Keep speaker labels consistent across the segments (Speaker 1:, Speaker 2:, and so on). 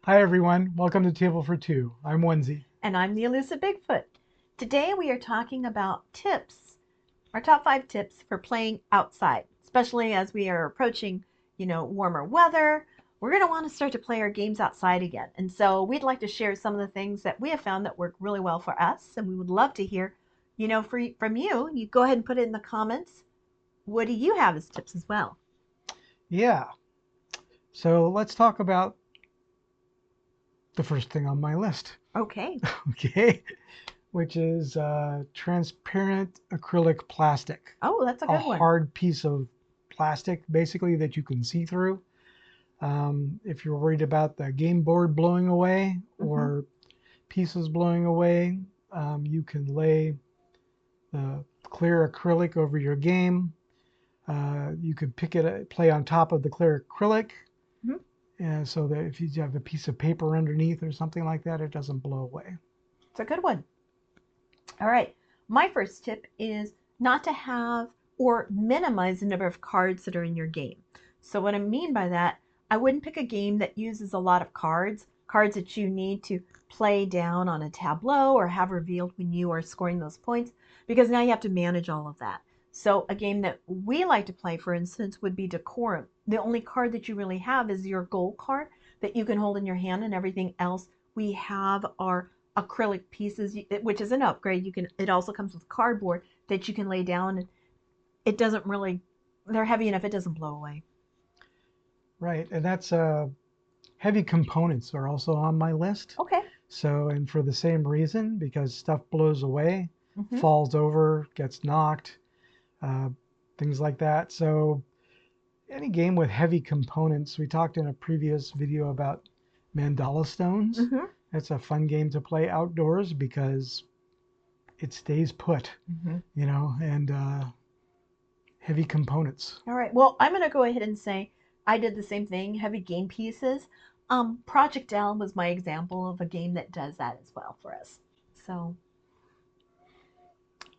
Speaker 1: Hi everyone, welcome to Table for Two. I'm Onezie.
Speaker 2: And I'm the Elusive Bigfoot. Today we are talking about tips, our top 5 tips for playing outside, especially as we are approaching, warmer weather. We're going to want to start to play our games outside again. And so we'd like to share some of the things that we have found that work really well for us. And we would love to hear, from you. You go ahead and put it in the comments. What do you have as tips as well?
Speaker 1: Yeah, so let's talk about the first thing on my list,
Speaker 2: Okay.
Speaker 1: okay? Which is transparent acrylic plastic.
Speaker 2: Oh, that's a
Speaker 1: A
Speaker 2: good one.
Speaker 1: hard piece of plastic, basically, that you can see through. If you're worried about the game board blowing away or pieces blowing away, you can lay the clear acrylic over your game. You could play on top of the clear acrylic, and so that if you have a piece of paper underneath or something like that, it doesn't blow away.
Speaker 2: It's a good one. All right. My first tip is not to have or minimize the number of cards that are in your game. So what I mean by that, I wouldn't pick a game that uses a lot of cards that you need to play down on a tableau or have revealed when you are scoring those points, because now you have to manage all of that. So a game that we like to play, for instance, would be Decorum. The only card that you really have is your gold card that you can hold in your hand, and everything else we have our acrylic pieces, which is an upgrade. It also comes with cardboard that you can lay down, and it doesn't really, they're heavy enough, it doesn't blow away.
Speaker 1: Right, and that's heavy components are also on my list.
Speaker 2: Okay.
Speaker 1: So, and for the same reason, because stuff blows away,
Speaker 2: Mm-hmm.
Speaker 1: falls over, gets knocked, uh, things like that. So any game with heavy components, we talked in a previous video about mandala stones.
Speaker 2: Mm-hmm.
Speaker 1: It's a fun game to play outdoors because it stays put, and heavy components.
Speaker 2: All right. Well, I'm going to go ahead and say I did the same thing, heavy game pieces. Project L was my example of a game that does that as well for us. So.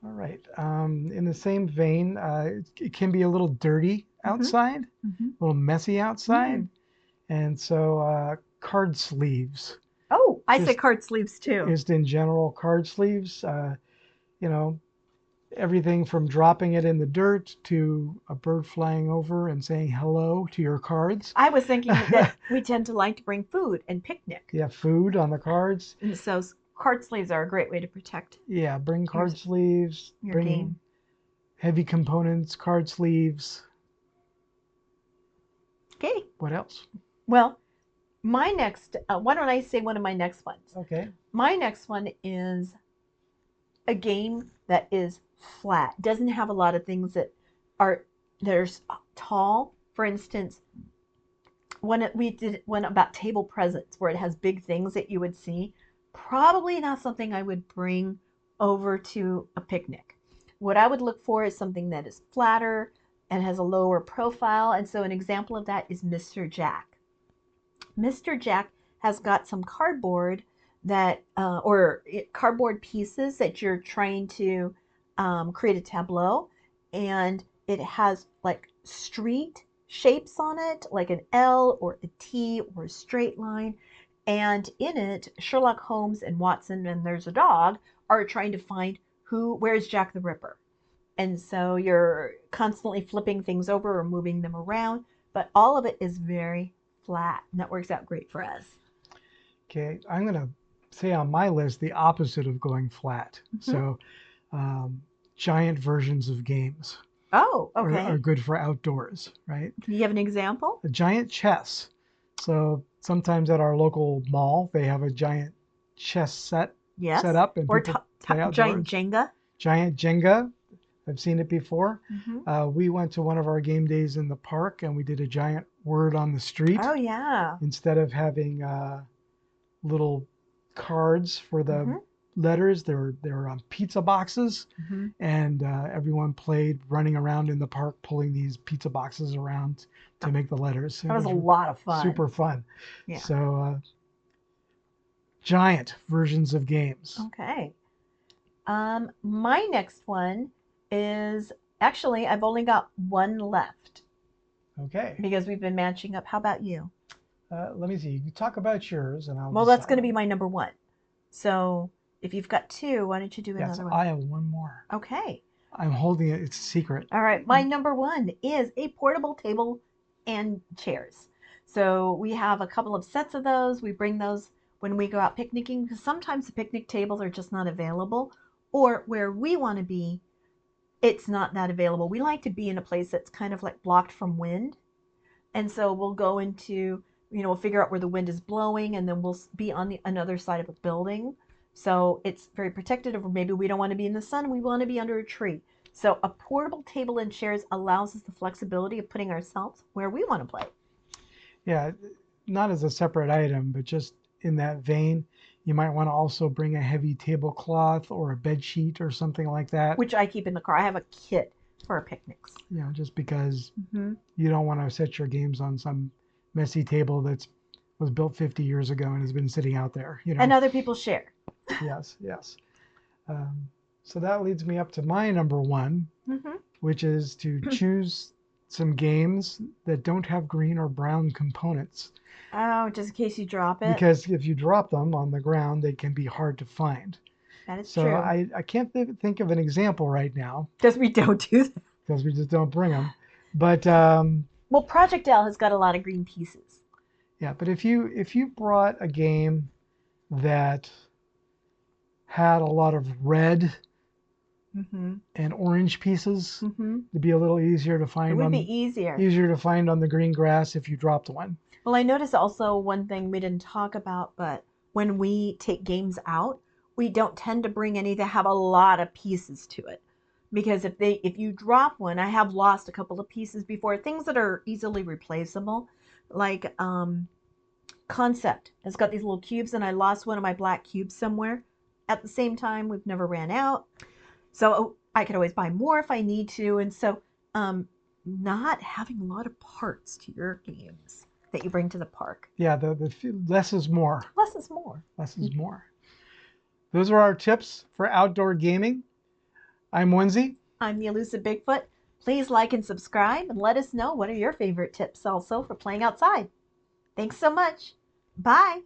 Speaker 1: All right. In the same vein, it can be a little dirty outside, a little messy outside. And so card sleeves.
Speaker 2: Oh, I say card sleeves too.
Speaker 1: Just in general, card sleeves, everything from dropping it in the dirt to a bird flying over and saying hello to your cards.
Speaker 2: I was thinking that we tend to like to bring food and picnic.
Speaker 1: Yeah, food on the cards.
Speaker 2: And so card sleeves are a great way to protect.
Speaker 1: Yeah, bring card sleeves.
Speaker 2: Bring
Speaker 1: game. Heavy components, card sleeves.
Speaker 2: Okay.
Speaker 1: What else?
Speaker 2: Well, my next, why don't I say one of my next ones?
Speaker 1: Okay.
Speaker 2: My next one is a game that is flat. Doesn't have a lot of things that are tall. For instance, we did one about table presents where it has big things that you would see. Probably not something I would bring over to a picnic. What I would look for is something that is flatter and has a lower profile. And so an example of that is Mr. Jack. Mr. Jack has got some cardboard cardboard pieces that you're trying to create a tableau, and it has like street shapes on it, like an L or a T or a straight line. And in it, Sherlock Holmes and Watson, and there's a dog, are trying to find where's Jack the Ripper. And so you're constantly flipping things over or moving them around, but all of it is very flat, and that works out great for us.
Speaker 1: Okay, I'm going to say on my list the opposite of going flat. So giant versions of games.
Speaker 2: Oh, okay.
Speaker 1: Are good for outdoors, right?
Speaker 2: Can you have an example?
Speaker 1: A giant chess. So sometimes at our local mall, they have a giant chess set up. And
Speaker 2: or giant Jenga.
Speaker 1: Giant Jenga. I've seen it before. We went to one of our game days in the park and we did a giant word on the street.
Speaker 2: Oh, yeah.
Speaker 1: Instead of having little cards for the letters, they were on pizza boxes, and everyone played running around in the park pulling these pizza boxes around to make the letters.
Speaker 2: That was a lot of fun.
Speaker 1: Super fun.
Speaker 2: Yeah.
Speaker 1: So giant versions of games.
Speaker 2: Okay. My next one is, actually, I've only got one left.
Speaker 1: Okay.
Speaker 2: Because we've been matching up. How about you?
Speaker 1: Let me see. You talk about yours, and I'll
Speaker 2: Well, that's going
Speaker 1: decide
Speaker 2: to be
Speaker 1: on.
Speaker 2: my number one. So if you've got two, why don't you do
Speaker 1: Yes,
Speaker 2: another one?
Speaker 1: I have one more.
Speaker 2: Okay.
Speaker 1: I'm holding it. It's a secret.
Speaker 2: All right. My number one is a portable table and chairs. So we have a couple of sets of those. We bring those when we go out picnicking because sometimes the picnic tables are just not available, or where we want to be, it's not that available. We like to be in a place that's kind of like blocked from wind. And so we'll go into, we'll figure out where the wind is blowing and then we'll be on the another side of a building. So it's very protected, or maybe we don't want to be in the sun, we want to be under a tree. So a portable table and chairs allows us the flexibility of putting ourselves where we want to play.
Speaker 1: Yeah, not as a separate item, but just in that vein, you might want to also bring a heavy tablecloth or a bed sheet or something like that.
Speaker 2: Which I keep in the car. I have a kit for our picnics.
Speaker 1: Just because
Speaker 2: Mm-hmm.
Speaker 1: you don't want to set your games on some messy table that was built 50 years ago and has been sitting out there.
Speaker 2: And other people share.
Speaker 1: Yes, yes. Um, so that leads me up to my number one,
Speaker 2: Mm-hmm.
Speaker 1: which is to choose some games that don't have green or brown components.
Speaker 2: Oh, just in case you drop it.
Speaker 1: Because if you drop them on the ground, they can be hard to find.
Speaker 2: That is
Speaker 1: So
Speaker 2: true.
Speaker 1: I can't think of an example right now
Speaker 2: Because we don't do that.
Speaker 1: because we just don't bring them. But
Speaker 2: Well, Project L has got a lot of green pieces.
Speaker 1: yeah, but if you brought a game that had a lot of red
Speaker 2: Mm-hmm.
Speaker 1: and orange pieces,
Speaker 2: Mm-hmm.
Speaker 1: it'd be a little easier to
Speaker 2: It
Speaker 1: find
Speaker 2: would
Speaker 1: on
Speaker 2: be easier.
Speaker 1: the green grass if you dropped one.
Speaker 2: Well, I noticed also one thing we didn't talk about, but when we take games out, we don't tend to bring any that have a lot of pieces to it. Because if you drop one, I have lost a couple of pieces before, things that are easily replaceable, like Concept has got these little cubes, and I lost one of my black cubes somewhere. At the same time, we've never ran out. So I could always buy more if I need to. And so not having a lot of parts to your games that you bring to the park.
Speaker 1: Yeah, the less is more.
Speaker 2: Less is more.
Speaker 1: Less is more. Those are our tips for outdoor gaming. I'm Onezie.
Speaker 2: I'm the Elusive Bigfoot. Please like and subscribe and let us know what are your favorite tips also for playing outside. Thanks so much. Bye.